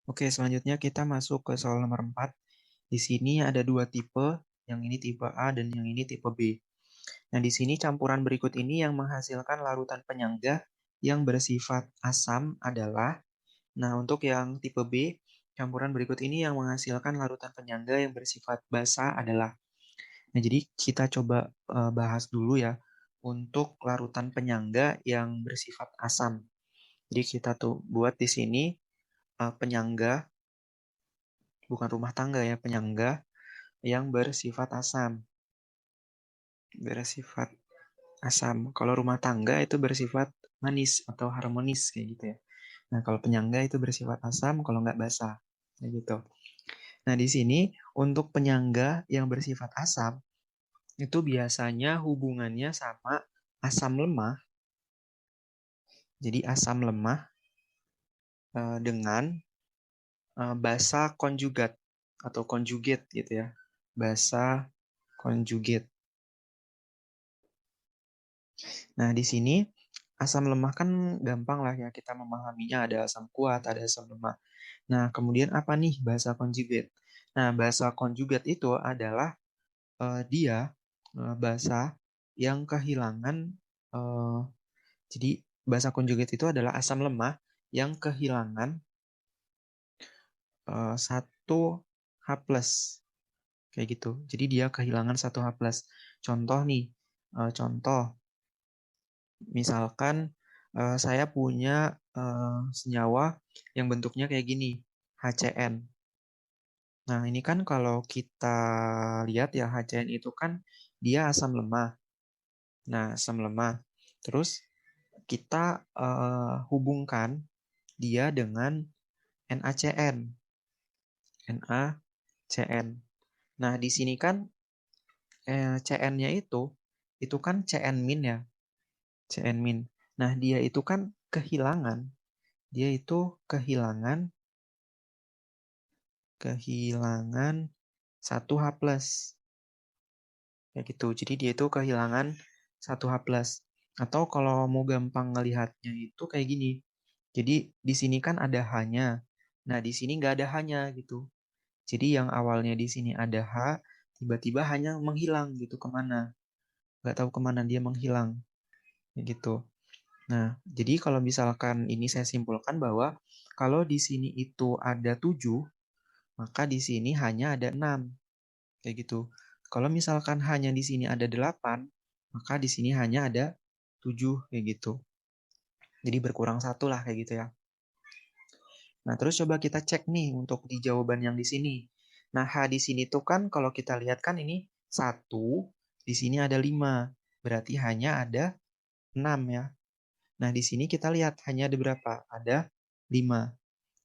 Oke, selanjutnya kita masuk ke soal nomor 4. Di sini ada dua tipe, yang ini tipe A dan yang ini tipe B. Nah, di sini campuran berikut ini yang menghasilkan larutan penyangga yang bersifat asam adalah, nah untuk yang tipe B, campuran berikut ini yang menghasilkan larutan penyangga yang bersifat basa adalah. Nah, jadi kita coba bahas dulu ya untuk larutan penyangga yang bersifat asam. Jadi kita tuh buat di sini penyangga, bukan rumah tangga ya, penyangga yang bersifat asam. Bersifat asam. Kalau rumah tangga itu bersifat manis atau harmonis kayak gitu ya. Nah, kalau penyangga itu bersifat asam, kalau nggak basa. Kayak gitu. Nah, di sini untuk penyangga yang bersifat asam, itu biasanya hubungannya sama asam lemah. Jadi asam lemah dengan basa konjugat atau conjugate gitu ya. Basa conjugate. Nah, di sini asam lemah kan gampang lah ya kita memahaminya, ada asam kuat, ada asam lemah. Nah, kemudian apa nih basa conjugate? Nah, basa conjugate itu adalah dia basa yang kehilangan eh, jadi basa conjugate itu adalah asam lemah yang kehilangan satu H plus kayak gitu. Jadi dia kehilangan satu H plus. Contoh nih, contoh misalkan saya punya senyawa yang bentuknya kayak gini, HCN. Nah, ini kan kalau kita lihat ya, HCN itu kan dia asam lemah. Nah, asam lemah. Terus kita hubungkan dia dengan NaCN. NaCN. Nah, di sini kan CN-nya itu kan CN min ya, CN min. Nah, dia itu kan kehilangan. Dia itu kehilangan kehilangan satu H plus. Kayak gitu. Jadi dia itu kehilangan satu H plus. Atau kalau mau gampang ngelihatnya itu kayak gini. Jadi di sini kan ada H-nya. Nah, di sini nggak ada H-nya gitu. Jadi yang awalnya di sini ada H, tiba-tiba hanya menghilang gitu kemana. Nggak tahu kemana dia menghilang. Kayak gitu. Nah, jadi kalau misalkan ini saya simpulkan bahwa kalau di sini itu ada 7, maka di sini hanya ada 6. Kayak gitu. Kalau misalkan hanya di sini ada 8, maka di sini hanya ada 7 kayak gitu. Jadi berkurang satu lah kayak gitu ya. Nah, terus coba kita cek nih untuk di jawaban yang di sini. Nah, H di sini tuh kan kalau kita lihat kan ini satu, di sini ada 5. Berarti hanya ada 6 ya. Nah, di sini kita lihat hanya ada berapa? Ada 5.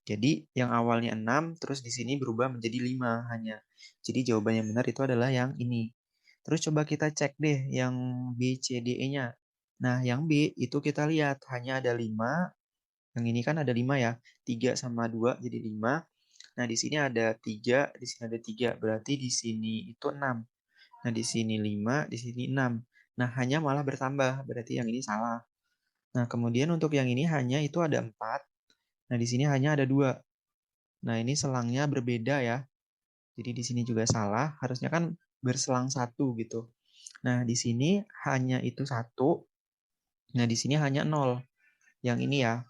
Jadi yang awalnya 6 terus di sini berubah menjadi 5 hanya. Jadi jawaban yang benar itu adalah yang ini. Terus coba kita cek deh yang B, C, D, E-nya. Nah, yang B itu kita lihat hanya ada 5. Yang ini kan ada 5 ya. 3 sama 2 jadi 5. Nah, di sini ada 3, di sini ada 3. Berarti di sini itu 6. Nah, di sini 5, di sini 6. Nah, hanya malah bertambah. Berarti yang ini salah. Nah, kemudian untuk yang ini hanya itu ada 4. Nah, di sini hanya ada 2. Nah, ini selangnya berbeda ya. Jadi di sini juga salah. Harusnya kan berselang satu gitu. Nah, di sini hanya itu satu. Nah, di sini hanya 0. Yang ini ya.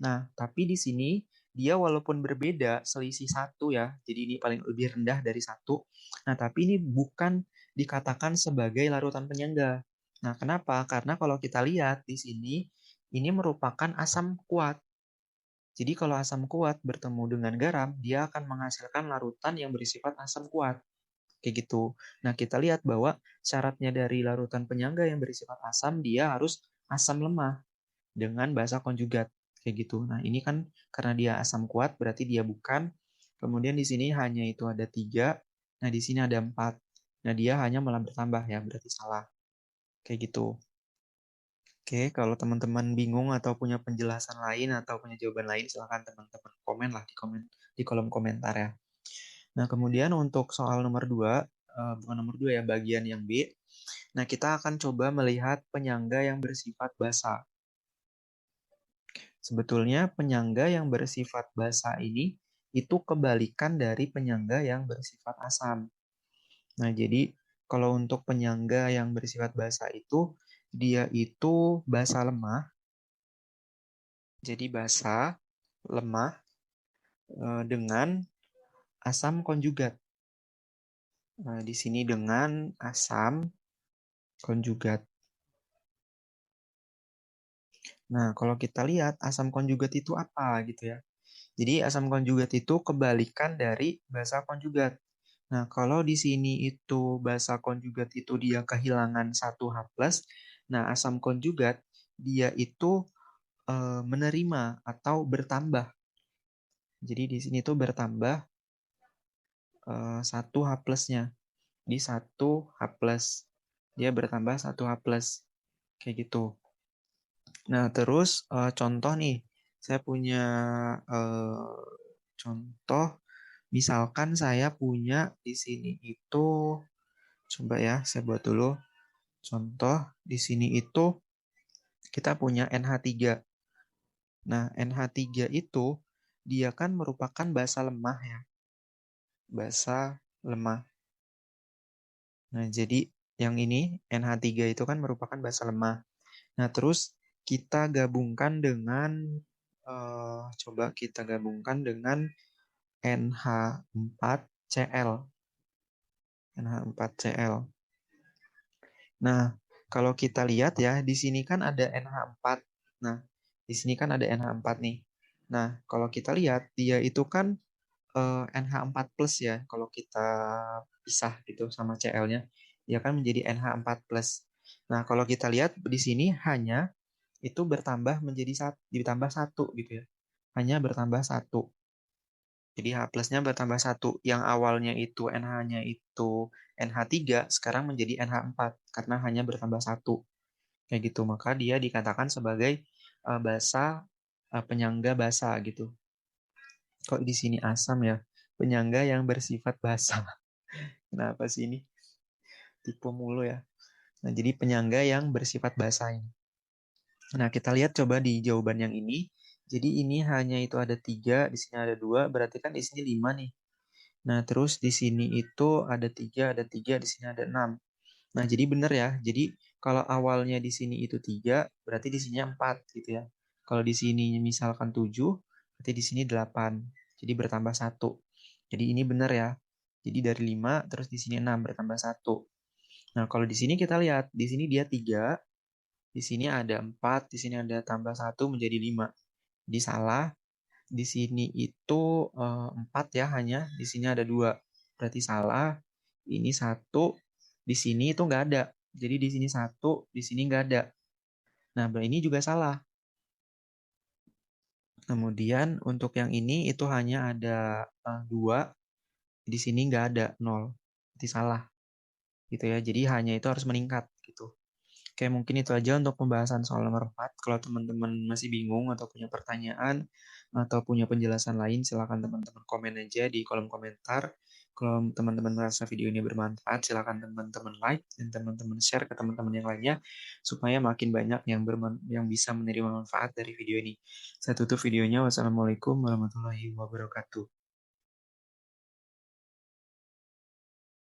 Nah, tapi di sini dia walaupun berbeda selisih satu ya. Jadi ini paling lebih rendah dari satu. Nah, tapi ini bukan dikatakan sebagai larutan penyangga. Nah, kenapa? Karena kalau kita lihat di sini, ini merupakan asam kuat. Jadi kalau asam kuat bertemu dengan garam, dia akan menghasilkan larutan yang bersifat asam kuat. Kayak gitu. Nah, kita lihat bahwa syaratnya dari larutan penyangga yang bersifat asam, dia harus asam lemah dengan basa konjugat. Kayak gitu. Nah, ini kan karena dia asam kuat, berarti dia bukan. Kemudian di sini hanya itu ada 3. Nah, di sini ada 4. Nah, dia hanya malah bertambah ya, berarti salah. Kayak gitu. Oke, kalau teman-teman bingung atau punya penjelasan lain atau punya jawaban lain, silakan teman-teman komen lah di kolom komentar ya. Nah, kemudian untuk soal nomor 2, bukan nomor 2 ya, bagian yang B. Nah, kita akan coba melihat penyangga yang bersifat basa. Sebetulnya penyangga yang bersifat basa ini itu kebalikan dari penyangga yang bersifat asam. Nah, jadi kalau untuk penyangga yang bersifat basa itu, dia itu basa lemah. Jadi basa, lemah, dengan asam konjugat. Nah, di sini dengan asam konjugat. Nah, kalau kita lihat asam konjugat itu apa gitu ya. Jadi asam konjugat itu kebalikan dari basa konjugat. Nah, kalau di sini itu basa konjugat itu dia kehilangan 1H+, nah asam konjugat dia itu menerima atau bertambah. Jadi di sini tuh bertambah 1H+-nya. Di 1H+. Dia bertambah 1H+. Kayak gitu. Nah, terus contoh nih. Saya punya contoh. Misalkan saya punya di sini itu, coba ya, saya buat dulu. Contoh, di sini itu kita punya NH3. Nah, NH3 itu dia kan merupakan basa lemah ya. Basa lemah. Nah, jadi yang ini NH3 itu kan merupakan basa lemah. Nah, terus kita gabungkan dengan coba kita gabungkan dengan NH4Cl. NH4Cl. Nah, kalau kita lihat ya, di sini kan ada NH4. Nah, di sini kan ada NH4 nih. Nah, kalau kita lihat, dia itu kan NH4 plus ya. Kalau kita pisah gitu sama Cl-nya, dia kan menjadi NH4 plus. Nah, kalau kita lihat di sini hanya itu bertambah menjadi ditambah satu gitu ya. Hanya bertambah satu. Jadi H plusnya bertambah satu. Yang awalnya itu NH-nya itu NH3, sekarang menjadi NH4 karena hanya bertambah satu. Kayak gitu. Maka dia dikatakan sebagai basa penyangga basa gitu. Kok di sini asam ya? Penyangga yang bersifat basa. Kenapa sih ini? Tipe mulu ya. Nah, jadi penyangga yang bersifat basa ini. Nah, kita lihat coba di jawaban yang ini. Jadi ini hanya itu ada 3, di sini ada 2, berarti kan di sini 5 nih. Nah, terus di sini itu ada 3, di sini ada 6. Nah, jadi benar ya. Jadi kalau awalnya di sini itu 3, berarti di sini 4 gitu ya. Kalau di sini misalkan 7, berarti di sini 8. Jadi bertambah 1. Jadi ini benar ya. Jadi dari 5, terus di sini 6, bertambah 1. Nah, kalau di sini kita lihat, di sini dia 3, di sini ada 4, di sini ada tambah 1 menjadi 5. Jadi salah. Di sini itu 4 ya hanya, di sini ada 2. Berarti salah. Ini 1, di sini itu nggak ada. Jadi di sini 1, di sini nggak ada. Nah, ini juga salah. Kemudian untuk yang ini itu hanya ada 2, di sini nggak ada 0. Berarti salah. Gitu ya. Jadi hanya itu harus meningkat gitu. Oke, mungkin itu aja untuk pembahasan soal nomor 4. Kalau teman-teman masih bingung atau punya pertanyaan atau punya penjelasan lain, silakan teman-teman komen aja di kolom komentar. Kalau teman-teman merasa video ini bermanfaat, silakan teman-teman like dan teman-teman share ke teman-teman yang lainnya supaya makin banyak yang bisa menerima manfaat dari video ini. Saya tutup videonya. Wassalamualaikum warahmatullahi wabarakatuh.